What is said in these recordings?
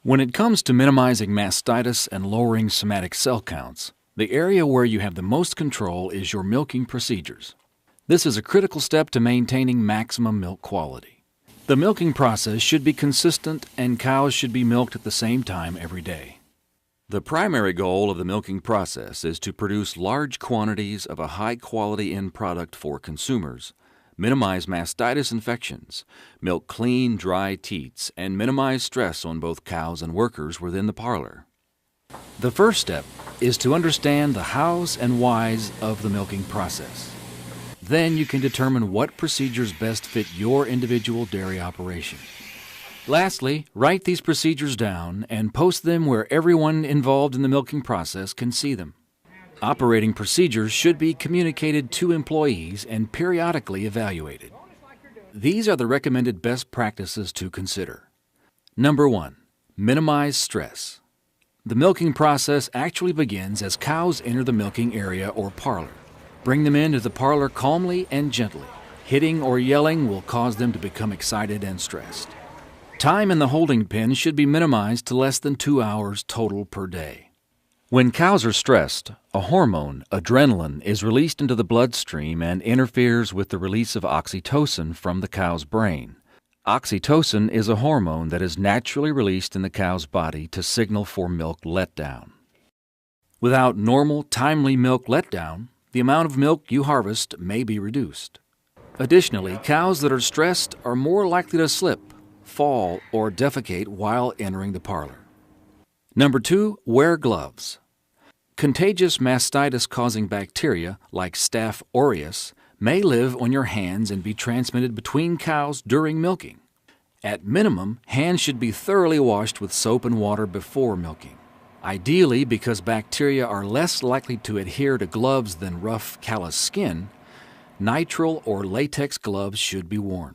When it comes to minimizing mastitis and lowering somatic cell counts, the area where you have the most control is your milking procedures. This is a critical step to maintaining maximum milk quality. The milking process should be consistent and cows should be milked at the same time every day. The primary goal of the milking process is to produce large quantities of a high-quality end product for consumers, minimize mastitis infections, milk clean, dry teats, and minimize stress on both cows and workers within the parlor. The first step is to understand the hows and whys of the milking process. Then you can determine what procedures best fit your individual dairy operation. Lastly, write these procedures down and post them where everyone involved in the milking process can see them. Operating procedures should be communicated to employees and periodically evaluated. These are the recommended best practices to consider. Number 1. Minimize stress. The milking process actually begins as cows enter the milking area or parlor. Bring them into the parlor calmly and gently. Hitting or yelling will cause them to become excited and stressed. Time in the holding pen should be minimized to less than 2 hours total per day. When cows are stressed, a hormone, adrenaline, is released into the bloodstream and interferes with the release of oxytocin from the cow's brain. Oxytocin is a hormone that is naturally released in the cow's body to signal for milk letdown. Without normal, timely milk letdown, the amount of milk you harvest may be reduced. Additionally, cows that are stressed are more likely to slip, fall, or defecate while entering the parlor. Number 2, wear gloves. Contagious mastitis-causing bacteria, like Staph aureus, may live on your hands and be transmitted between cows during milking. At minimum, hands should be thoroughly washed with soap and water before milking. Ideally, because bacteria are less likely to adhere to gloves than rough, callous skin, nitrile or latex gloves should be worn.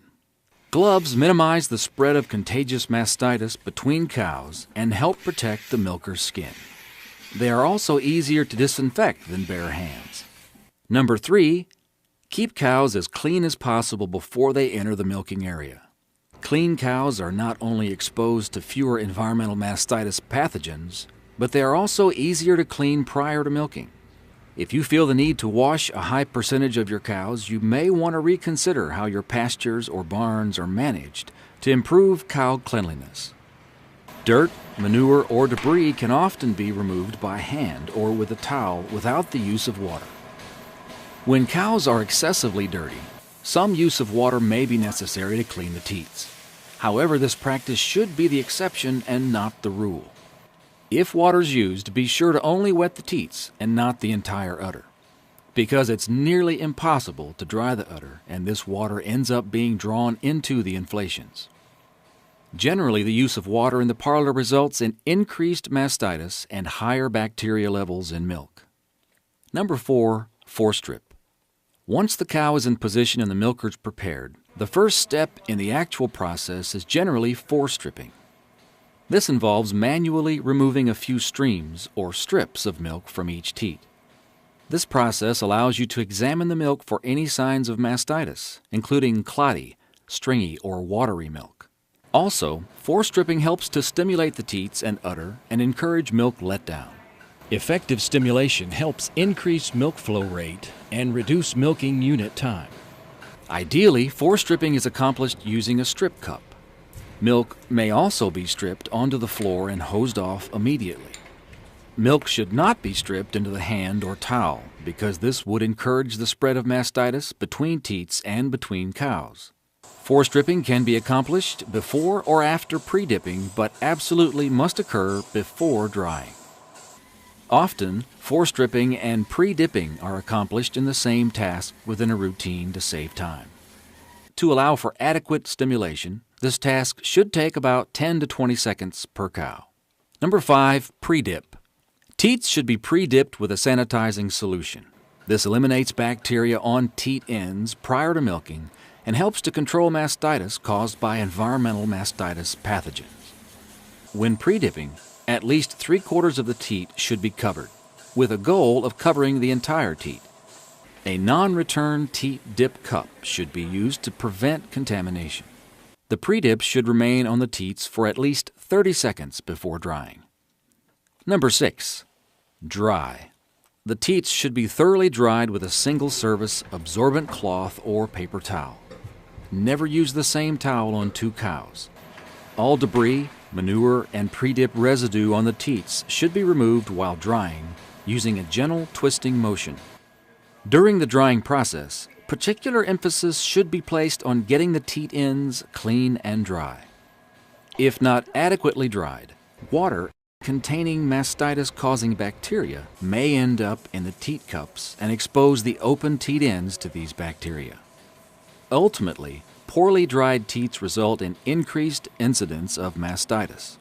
Gloves minimize the spread of contagious mastitis between cows and help protect the milker's skin. They are also easier to disinfect than bare hands. Number 3, keep cows as clean as possible before they enter the milking area. Clean cows are not only exposed to fewer environmental mastitis pathogens, but they are also easier to clean prior to milking. If you feel the need to wash a high percentage of your cows, you may want to reconsider how your pastures or barns are managed to improve cow cleanliness. Dirt, manure, or debris can often be removed by hand or with a towel without the use of water. When cows are excessively dirty, some use of water may be necessary to clean the teats. However, this practice should be the exception and not the rule. If water is used, be sure to only wet the teats and not the entire udder, because it's nearly impossible to dry the udder, and this water ends up being drawn into the inflations. Generally, the use of water in the parlor results in increased mastitis and higher bacteria levels in milk. Number 4, forestrip. Once the cow is in position and the milker's prepared, the first step in the actual process is generally forestripping. This involves manually removing a few streams or strips of milk from each teat. This process allows you to examine the milk for any signs of mastitis, including clotty, stringy, or watery milk. Also, forestripping helps to stimulate the teats and udder and encourage milk letdown. Effective stimulation helps increase milk flow rate and reduce milking unit time. Ideally, forestripping is accomplished using a strip cup. Milk may also be stripped onto the floor and hosed off immediately. Milk should not be stripped into the hand or towel because this would encourage the spread of mastitis between teats and between cows. Forestripping can be accomplished before or after pre-dipping, but absolutely must occur before drying. Often, forestripping and pre-dipping are accomplished in the same task within a routine to save time. To allow for adequate stimulation, this task should take about 10 to 20 seconds per cow. Number 5, pre-dip. Teats should be pre-dipped with a sanitizing solution. This eliminates bacteria on teat ends prior to milking and helps to control mastitis caused by environmental mastitis pathogens. When pre-dipping, at least 3/4 of the teat should be covered, with a goal of covering the entire teat. A non-return teat dip cup should be used to prevent contamination. The pre-dip should remain on the teats for at least 30 seconds before drying. Number 6. Dry. The teats should be thoroughly dried with a single-service absorbent cloth or paper towel. Never use the same towel on 2 cows. All debris, manure, and pre-dip residue on the teats should be removed while drying using a gentle twisting motion. During the drying process, particular emphasis should be placed on getting the teat ends clean and dry. If not adequately dried, water containing mastitis-causing bacteria may end up in the teat cups and expose the open teat ends to these bacteria. Ultimately, poorly dried teats result in increased incidence of mastitis.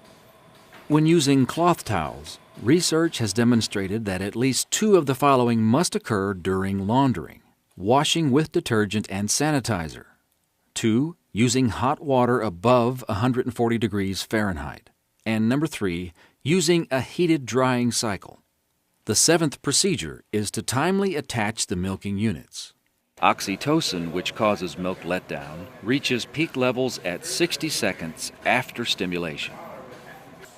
When using cloth towels, research has demonstrated that at least 2 of the following must occur during laundering: washing with detergent and sanitizer. 2, using hot water above 140 degrees Fahrenheit. And number 3, using a heated drying cycle. The 7th procedure is to timely attach the milking units. Oxytocin, which causes milk letdown, reaches peak levels at 60 seconds after stimulation.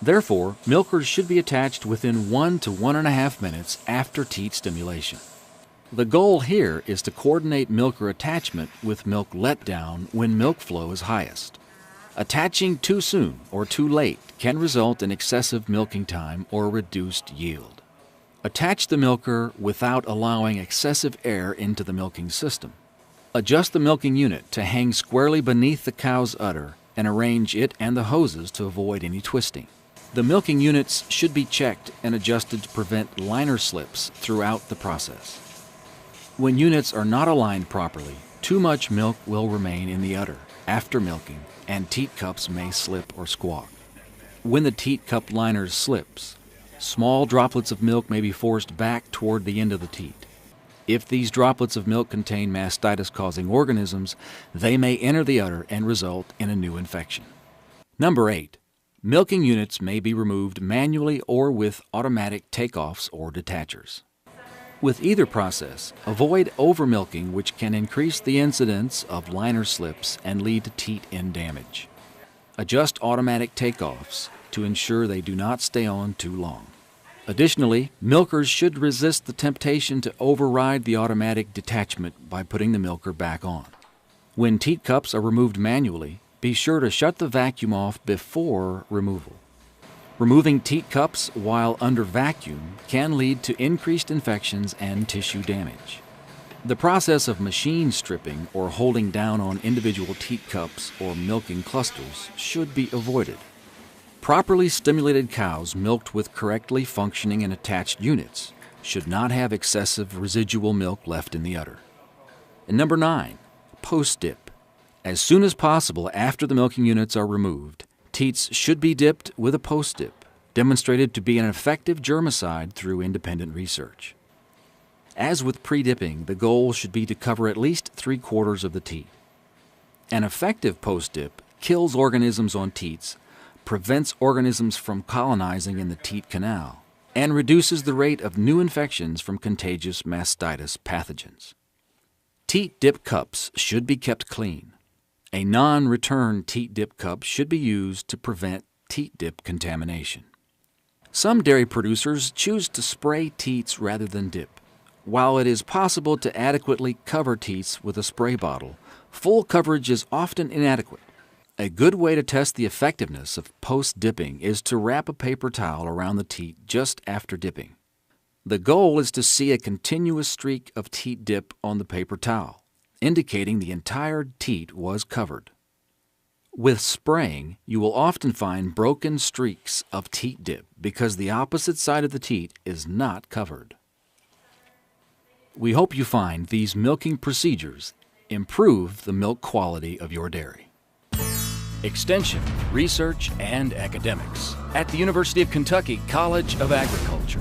Therefore, milkers should be attached within 1 to 1.5 minutes after teat stimulation. The goal here is to coordinate milker attachment with milk letdown when milk flow is highest. Attaching too soon or too late can result in excessive milking time or reduced yield. Attach the milker without allowing excessive air into the milking system. Adjust the milking unit to hang squarely beneath the cow's udder and arrange it and the hoses to avoid any twisting. The milking units should be checked and adjusted to prevent liner slips throughout the process. When units are not aligned properly, too much milk will remain in the udder after milking, and teat cups may slip or squawk. When the teat cup liner slips, small droplets of milk may be forced back toward the end of the teat. If these droplets of milk contain mastitis-causing organisms, they may enter the udder and result in a new infection. Number 8. Milking units may be removed manually or with automatic takeoffs or detachers. With either process, avoid overmilking, which can increase the incidence of liner slips and lead to teat end damage. Adjust automatic takeoffs to ensure they do not stay on too long. Additionally, milkers should resist the temptation to override the automatic detachment by putting the milker back on. When teat cups are removed manually, be sure to shut the vacuum off before removal. Removing teat cups while under vacuum can lead to increased infections and tissue damage. The process of machine stripping or holding down on individual teat cups or milking clusters should be avoided. Properly stimulated cows milked with correctly functioning and attached units should not have excessive residual milk left in the udder. And number 9, post-dip. As soon as possible after the milking units are removed, teats should be dipped with a post-dip, demonstrated to be an effective germicide through independent research. As with pre-dipping, the goal should be to cover at least 3/4 of the teat. An effective post-dip kills organisms on teats, prevents organisms from colonizing in the teat canal, and reduces the rate of new infections from contagious mastitis pathogens. Teat dip cups should be kept clean. A non-return teat dip cup should be used to prevent teat dip contamination. Some dairy producers choose to spray teats rather than dip. While it is possible to adequately cover teats with a spray bottle, full coverage is often inadequate. A good way to test the effectiveness of post-dipping is to wrap a paper towel around the teat just after dipping. The goal is to see a continuous streak of teat dip on the paper towel, indicating the entire teat was covered. With spraying, you will often find broken streaks of teat dip because the opposite side of the teat is not covered. We hope you find these milking procedures improve the milk quality of your dairy. Extension, research, and academics at the University of Kentucky College of Agriculture.